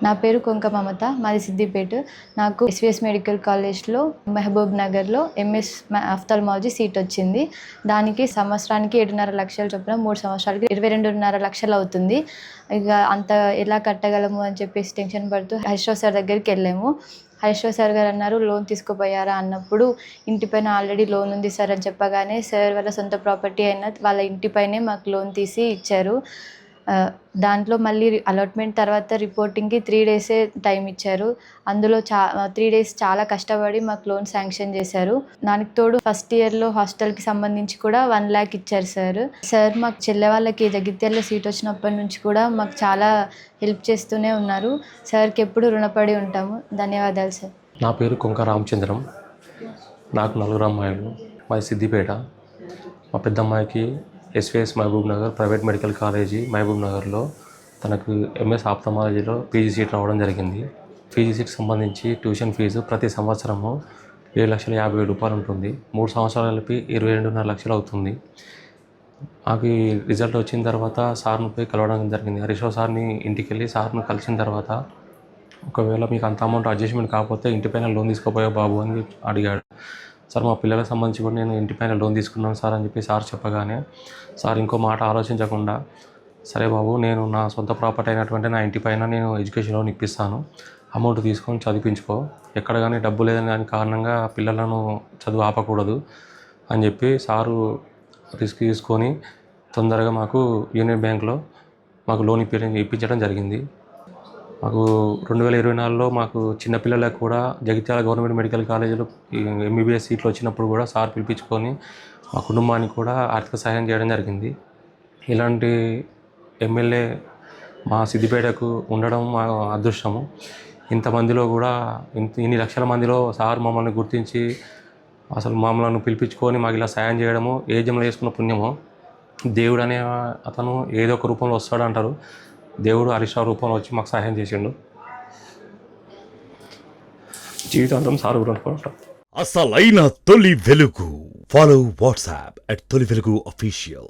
నా పేరు కొంక మమత. మాది సిద్దిపేట. నాకు ఎస్వీఎస్ మెడికల్ కాలేజ్లో మహబూబ్ నగర్లో ఎంఎస్ ఆఫ్థాల్మాలజీ సీట్ వచ్చింది. దానికి సంవత్సరానికి 7.5 లక్షలు చొప్పున 3 సంవత్సరాలకి 22.5 లక్షలు అవుతుంది. ఇక అంత ఎలా కట్టగలము అని చెప్పేసి టెన్షన్ పడుతూ హరీశ్రావు సార్ దగ్గరికి వెళ్ళాము. హరీశ్రావు సార్ గారు అన్నారు, లోన్ తీసుకుపోయారా అన్నప్పుడు ఇంటిపైన ఆల్రెడీ లోన్ ఉంది సార్ అని చెప్పగానే సార్ వాళ్ళ సొంత ప్రాపర్టీ అయిన వాళ్ళ ఇంటిపైనే మాకు లోన్ తీసి ఇచ్చారు. దాంట్లో మళ్ళీ అలాట్మెంట్ తర్వాత రిపోర్టింగ్కి 3 డేసే టైం ఇచ్చారు. అందులో 3 డేస్ చాలా కష్టపడి మాకు లోన్ శాంక్షన్ చేశారు. దానికి తోడు ఫస్ట్ ఇయర్లో హాస్టల్కి సంబంధించి కూడా 1 lakh ఇచ్చారు సార్. సార్ మాకు చెల్లె వాళ్ళకి జగిత్యాలలో సీట్ వచ్చినప్పటి నుంచి కూడా మాకు చాలా హెల్ప్ చేస్తూనే ఉన్నారు. సార్కి ఎప్పుడు రుణపడి ఉంటాము. ధన్యవాదాలు సార్. నా పేరు కొంక రామచంద్రం. నాకు 4 అమ్మాయిలు. మాది సిద్దిపేట. మా పెద్ద అమ్మాయికి SVS Mahabubnagar private medical college మహబూబ్ నగర్లో తనకు ఎంఎస్ ఆప్థమాలజీలో పీజీ సీట్ రావడం జరిగింది. పీజీ సీట్కి సంబంధించి ట్యూషన్ ఫీజు ప్రతి సంవత్సరము 7,50,000 ఉంటుంది. 3 సంవత్సరాలు కలిపి 22.5 లక్షలు అవుతుంది. నాకు ఈ రిజల్ట్ వచ్చిన తర్వాత సార్ని పోయి కలవడం జరిగింది. హరీశ్రావు సార్ని ఇంటికి వెళ్ళి సార్ని కలిసిన తర్వాత, ఒకవేళ మీకు అంత అమౌంట్ అడ్జస్ట్మెంట్ కాకపోతే ఇంటిపైన లోన్ తీసుకోపోయావు బాబు అని అడిగాడు. సార్, మా పిల్లలకు సంబంధించి కూడా నేను ఇంటిపైన లోన్ తీసుకున్నాను సార్ అని చెప్పి సార్ చెప్పగానే, సార్ ఇంకో మాట ఆలోచించకుండా, సరే బాబు, నేను నా సొంత ప్రాపర్టీ అయినటువంటి నా ఇంటిపైన నేను ఎడ్యుకేషన్ లోన్ ఇప్పిస్తాను, అమౌంట్ తీసుకొని చదివించుకో, ఎక్కడ కానీ డబ్బు లేదని దాని కారణంగా పిల్లలను చదువు ఆపకూడదు అని చెప్పి సారు రిస్క్ తీసుకొని తొందరగా మాకు యూనియన్ బ్యాంక్లో మాకు లోన్ ఇప్పించడం జరిగింది. మాకు 2024లో మాకు చిన్నపిల్లలకు కూడా జగిత్యాల గవర్నమెంట్ మెడికల్ కాలేజీలో ఎంబీబీఎస్ సీట్లు వచ్చినప్పుడు కూడా సార్ పిలిపించుకొని మా కుటుంబానికి కూడా ఆర్థిక సహాయం చేయడం జరిగింది. ఇలాంటి ఎమ్మెల్యే మా సిద్దిపేటకు ఉండడం మా అదృష్టము. ఇంతమందిలో కూడా ఇన్ని లక్షల మందిలో సార్ మమ్మల్ని గుర్తించి అసలు మమ్మల్ని పిలిపించుకొని మాకు ఇలా సాయం చేయడము ఏ జన్మలో చేసుకున్న పుణ్యమో. దేవుడు అనే అతను ఏదో ఒక రూపంలో వస్తాడు అంటారు. దేవుడు హరీశ్రావు రూపంలో వచ్చి మాకు సహాయం చేసిండు. జీవితాంతం సార్ కూడా అసలైన తొలి వెలుగు. ఫాలో వాట్సాప్ @తొలి వెలుగు official.